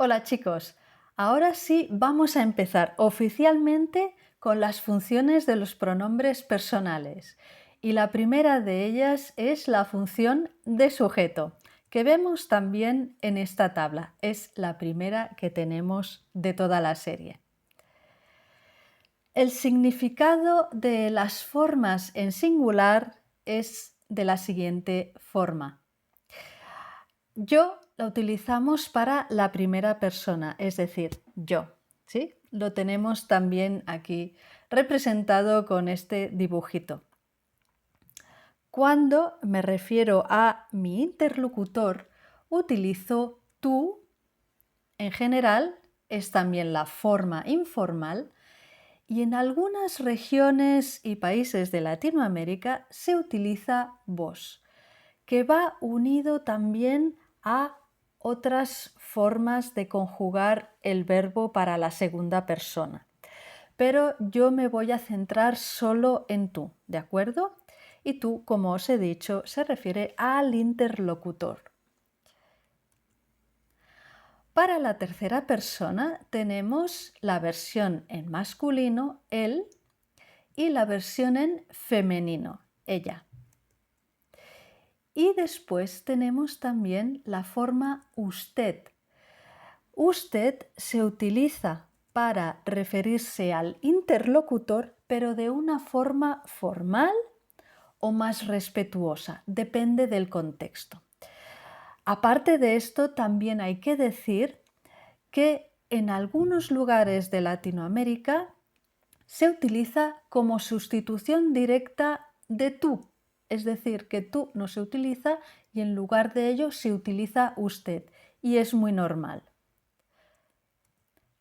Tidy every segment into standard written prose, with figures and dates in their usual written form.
Hola chicos, ahora sí vamos a empezar oficialmente con las funciones de los pronombres personales. Y la primera de ellas es la función de sujeto, que vemos también en esta tabla. Es la primera que tenemos de toda la serie. El significado de las formas en singular es de la siguiente forma. Yo la utilizamos para la primera persona, es decir, yo. ¿Sí? Lo tenemos también aquí representado con este dibujito. Cuando me refiero a mi interlocutor, utilizo tú. En general, es también la forma informal y en algunas regiones y países de Latinoamérica se utiliza vos, que va unido también a otras formas de conjugar el verbo para la segunda persona. Pero yo me voy a centrar solo en tú, ¿de acuerdo? Y tú, como os he dicho, se refiere al interlocutor. Para la tercera persona tenemos la versión en masculino, él, y la versión en femenino, ella. Y después tenemos también la forma usted. Usted se utiliza para referirse al interlocutor, pero de una forma formal o más respetuosa, depende del contexto. Aparte de esto, también hay que decir que en algunos lugares de Latinoamérica se utiliza como sustitución directa de tú, es decir, que tú no se utiliza y en lugar de ello se utiliza usted, y es muy normal.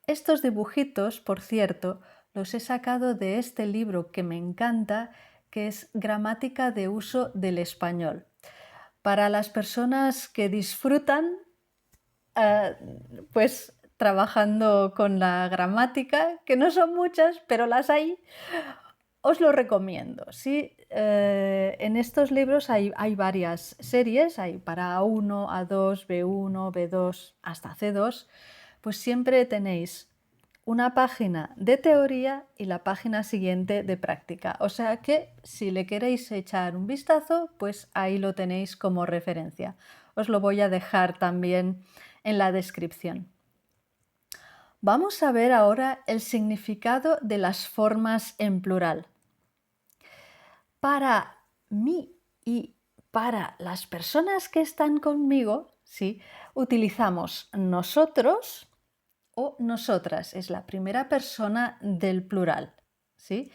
Estos dibujitos, por cierto, los he sacado de este libro que me encanta, que es Gramática de uso del español. Para las personas que disfrutan, pues trabajando con la gramática, que no son muchas, pero las hay, os lo recomiendo. ¿Sí? En estos libros hay varias series, hay para A1, A2, B1, B2, hasta C2, pues siempre tenéis una página de teoría y la página siguiente de práctica. O sea que si le queréis echar un vistazo, pues ahí lo tenéis como referencia. Os lo voy a dejar también en la descripción. Vamos a ver ahora el significado de las formas en plural. Para mí y para las personas que están conmigo, ¿sí? Utilizamos nosotros o nosotras, es la primera persona del plural, ¿sí?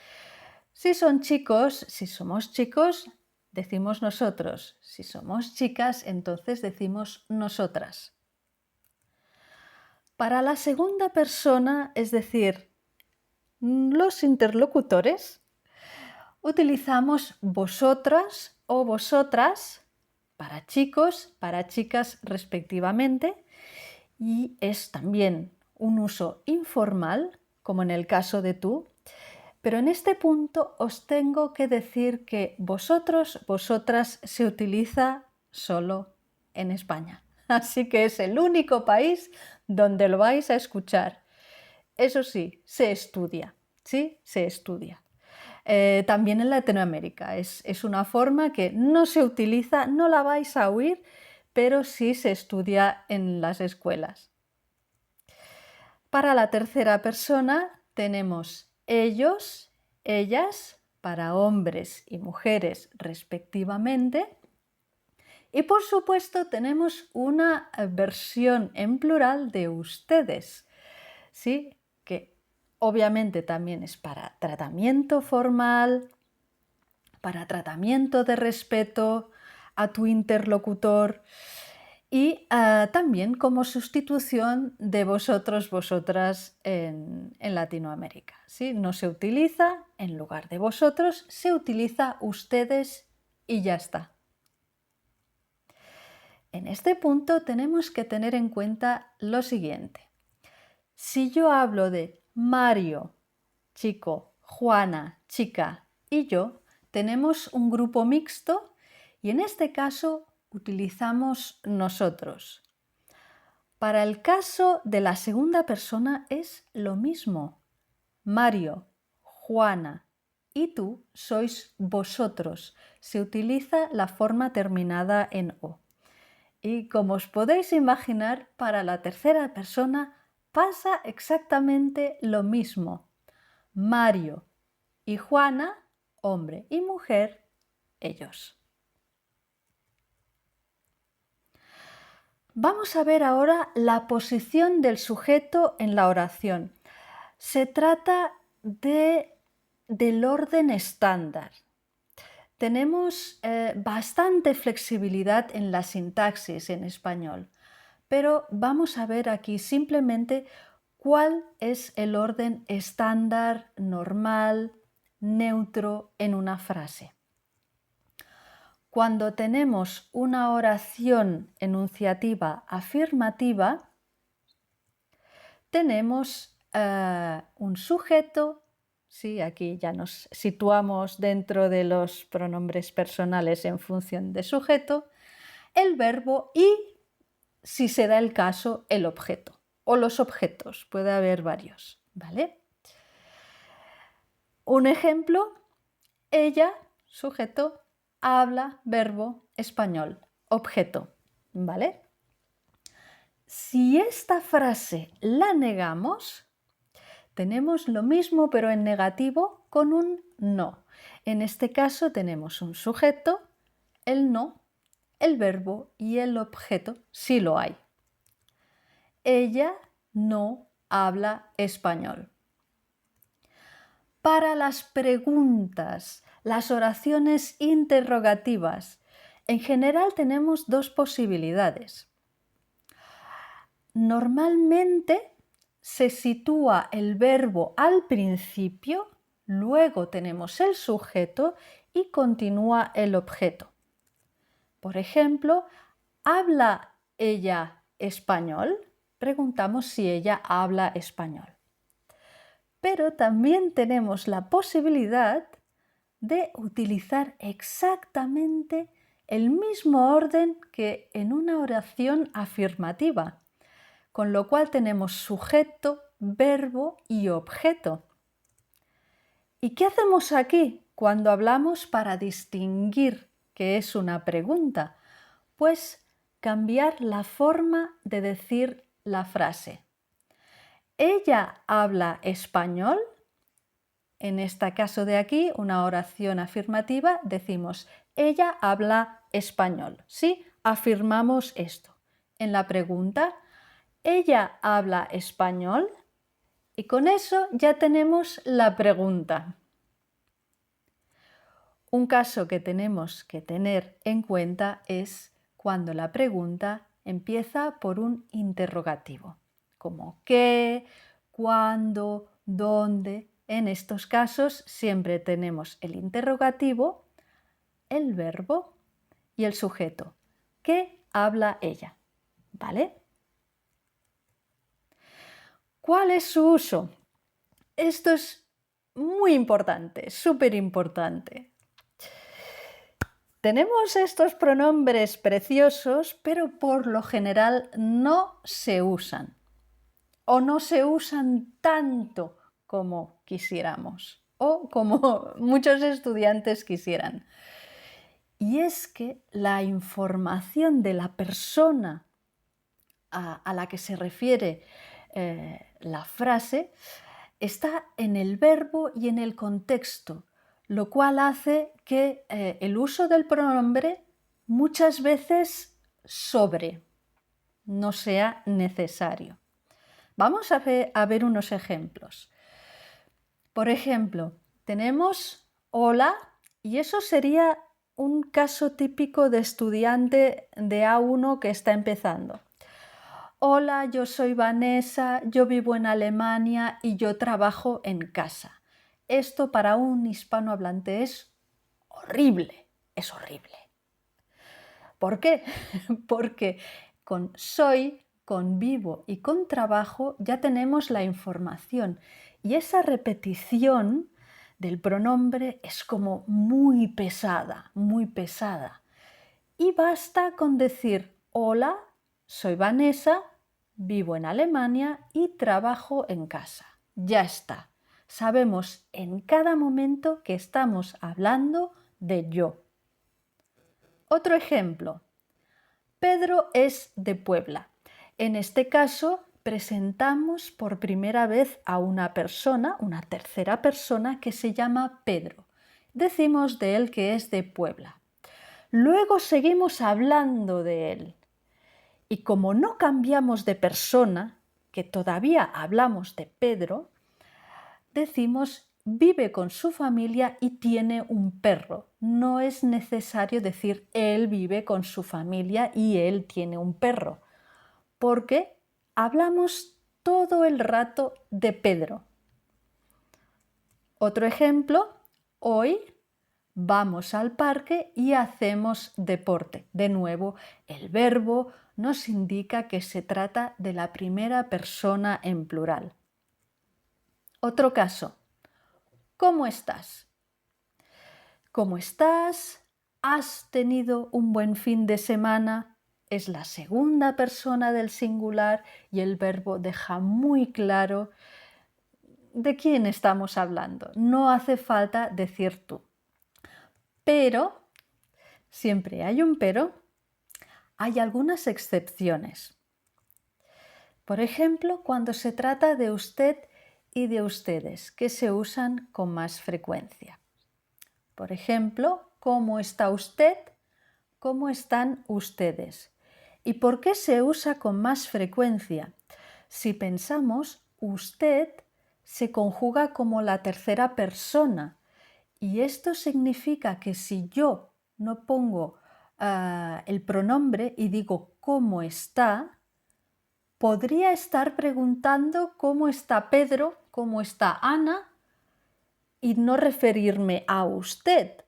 Si son chicos, si somos chicos, decimos nosotros. Si somos chicas, entonces decimos nosotras. Para la segunda persona, es decir, los interlocutores, utilizamos vosotras o vosotras para chicos, para chicas respectivamente, y es también un uso informal, como en el caso de tú, pero en este punto os tengo que decir que vosotros, vosotras se utiliza solo en España. Así que es el único país donde lo vais a escuchar. Eso sí, se estudia, ¿sí? Se estudia. También en Latinoamérica es una forma que no se utiliza, no la vais a oír, pero sí se estudia en las escuelas. Para la tercera persona tenemos ellos, ellas, para hombres y mujeres respectivamente. Y por supuesto tenemos una versión en plural de ustedes, ¿sí? Que obviamente también es para tratamiento formal, para tratamiento de respeto a tu interlocutor y también como sustitución de vosotros, vosotras en Latinoamérica. ¿Sí? No se utiliza, en lugar de vosotros, se utiliza ustedes y ya está. En este punto tenemos que tener en cuenta lo siguiente. Si yo hablo de Mario, chico, Juana, chica y yo, tenemos un grupo mixto y en este caso utilizamos nosotros. Para el caso de la segunda persona es lo mismo. Mario, Juana y tú sois vosotros. Se utiliza la forma terminada en O. Y como os podéis imaginar, para la tercera persona pasa exactamente lo mismo. Mario y Juana, hombre y mujer, ellos. Vamos a ver ahora la posición del sujeto en la oración. Se trata del orden estándar. Tenemos bastante flexibilidad en la sintaxis en español, pero vamos a ver aquí simplemente cuál es el orden estándar, normal, neutro en una frase. Cuando tenemos una oración enunciativa afirmativa, tenemos un sujeto, sí, aquí ya nos situamos dentro de los pronombres personales en función de sujeto, el verbo y, si se da el caso, el objeto o los objetos, puede haber varios, ¿vale? Un ejemplo, ella, sujeto, habla, verbo, español, objeto, ¿vale? Si esta frase la negamos, tenemos lo mismo pero en negativo con un no. En este caso tenemos un sujeto, el no, el verbo y el objeto, si lo hay. Ella no habla español. Para las preguntas, las oraciones interrogativas, en general tenemos dos posibilidades. Normalmente se sitúa el verbo al principio, luego tenemos el sujeto y continúa el objeto. Por ejemplo, ¿habla ella español? Preguntamos si ella habla español. Pero también tenemos la posibilidad de utilizar exactamente el mismo orden que en una oración afirmativa, con lo cual tenemos sujeto, verbo y objeto. ¿Y qué hacemos aquí cuando hablamos para distinguir qué es una pregunta? Pues cambiar la forma de decir la frase. ¿Ella habla español? En este caso de aquí, una oración afirmativa, decimos ella habla español. Sí, afirmamos esto. En la pregunta, ¿ella habla español? Y con eso ya tenemos la pregunta. Un caso que tenemos que tener en cuenta es cuando la pregunta empieza por un interrogativo, como qué, cuándo, dónde. En estos casos siempre tenemos el interrogativo, el verbo y el sujeto. ¿Qué habla ella? ¿Vale? ¿Cuál es su uso? Esto es muy importante, súper importante. Tenemos estos pronombres preciosos, pero por lo general no se usan o no se usan tanto como quisiéramos o como muchos estudiantes quisieran. Y es que la información de la persona a la que se refiere la frase está en el verbo y en el contexto, lo cual hace que el uso del pronombre muchas veces no sea necesario. Vamos a ver unos ejemplos. Por ejemplo, tenemos hola y eso sería un caso típico de estudiante de A1 que está empezando. Hola, yo soy Vanessa, yo vivo en Alemania y yo trabajo en casa. Esto para un hispanohablante es horrible, es horrible. ¿Por qué? Porque con soy, con vivo y con trabajo ya tenemos la información y esa repetición del pronombre es como muy pesada, muy pesada. Y basta con decir hola, soy Vanessa, vivo en Alemania y trabajo en casa. Ya está. Sabemos en cada momento que estamos hablando de yo. Otro ejemplo. Pedro es de Puebla. En este caso, presentamos por primera vez a una persona, una tercera persona que se llama Pedro. Decimos de él que es de Puebla. Luego seguimos hablando de él. Y como no cambiamos de persona, que todavía hablamos de Pedro, decimos vive con su familia y tiene un perro. No es necesario decir él vive con su familia y él tiene un perro, porque hablamos todo el rato de Pedro. Otro ejemplo, hoy vamos al parque y hacemos deporte. De nuevo, el verbo nos indica que se trata de la primera persona en plural. Otro caso, ¿cómo estás? ¿Cómo estás? ¿Has tenido un buen fin de semana? Es la segunda persona del singular y el verbo deja muy claro de quién estamos hablando. No hace falta decir tú. Pero, siempre hay un pero, hay algunas excepciones. Por ejemplo, cuando se trata de usted y de ustedes, que se usan con más frecuencia. Por ejemplo, ¿cómo está usted? ¿Cómo están ustedes? ¿Y por qué se usa con más frecuencia? Si pensamos, usted se conjuga como la tercera persona y esto significa que si yo no pongo el pronombre y digo ¿cómo está?, podría estar preguntando cómo está Pedro, cómo está Ana y no referirme a usted.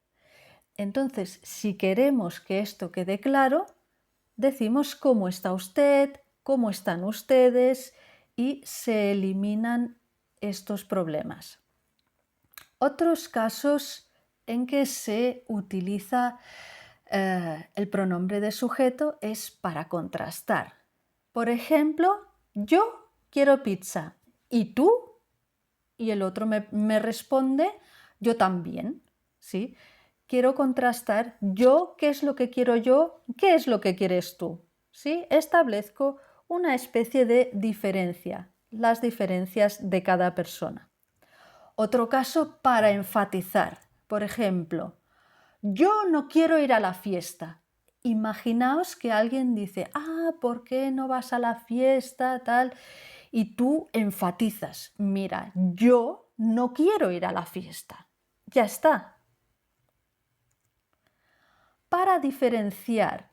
Entonces, si queremos que esto quede claro, decimos cómo está usted, cómo están ustedes y se eliminan estos problemas. Otros casos en que se utiliza el pronombre de sujeto es para contrastar. Por ejemplo, yo quiero pizza. ¿Y tú? Y el otro me responde, yo también. ¿Sí? Quiero contrastar yo, qué es lo que quiero yo, qué es lo que quieres tú. ¿Sí? Establezco una especie de diferencia, las diferencias de cada persona. Otro caso para enfatizar. Por ejemplo, yo no quiero ir a la fiesta. Imaginaos que alguien dice, ¿por qué no vas a la fiesta? Tal. Y tú enfatizas, mira, yo no quiero ir a la fiesta. Ya está. Para diferenciar,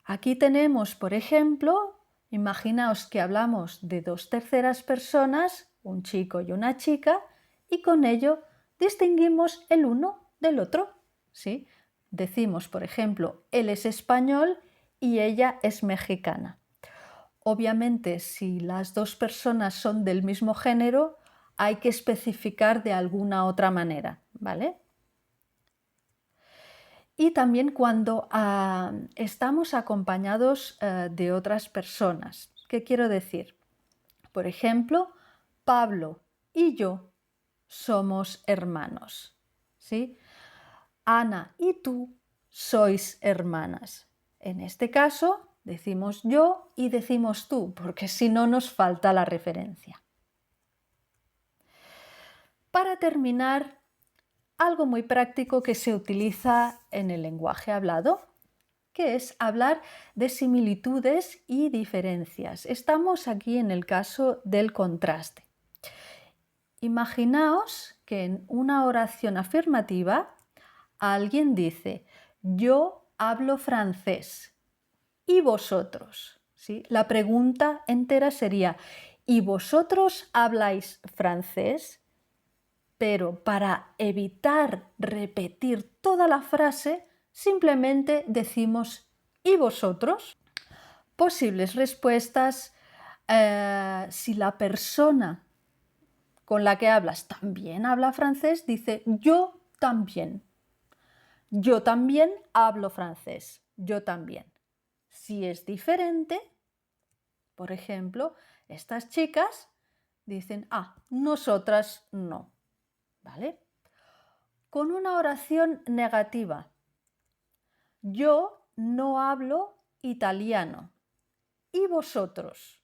aquí tenemos, por ejemplo, imaginaos que hablamos de dos terceras personas, un chico y una chica, y con ello distinguimos el uno del otro. ¿Sí? Decimos, por ejemplo, él es español y ella es mexicana. Obviamente, si las dos personas son del mismo género, hay que especificar de alguna otra manera, ¿vale? Y también cuando estamos acompañados de otras personas. ¿Qué quiero decir? Por ejemplo, Pablo y yo somos hermanos. ¿Sí? Ana y tú sois hermanas. En este caso decimos yo y decimos tú, porque si no nos falta la referencia. Para terminar, algo muy práctico que se utiliza en el lenguaje hablado, que es hablar de similitudes y diferencias. Estamos aquí en el caso del contraste. Imaginaos que en una oración afirmativa alguien dice, yo hablo francés y vosotros. ¿Sí? La pregunta entera sería, ¿y vosotros habláis francés? Pero para evitar repetir toda la frase, simplemente decimos ¿y vosotros? Posibles respuestas, si la persona con la que hablas también habla francés, dice yo también. Yo también hablo francés. Yo también. Si es diferente, Por ejemplo, estas chicas dicen, nosotras no, ¿vale? Con una oración negativa. Yo no hablo italiano. ¿Y vosotros?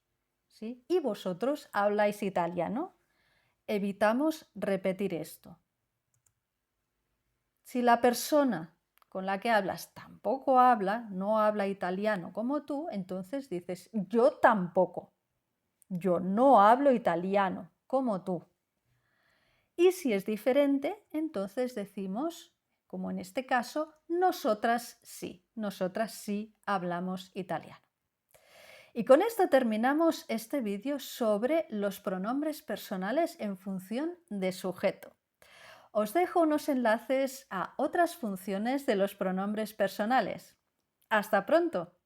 ¿Sí? ¿Y vosotros habláis italiano? Evitamos repetir esto. Si la persona con la que hablas tampoco no habla italiano como tú, entonces dices yo tampoco. Yo no hablo italiano como tú. Y si es diferente, entonces decimos, como en este caso, nosotras sí hablamos italiano. Y con esto terminamos este vídeo sobre los pronombres personales en función de sujeto. Os dejo unos enlaces a otras funciones de los pronombres personales. ¡Hasta pronto!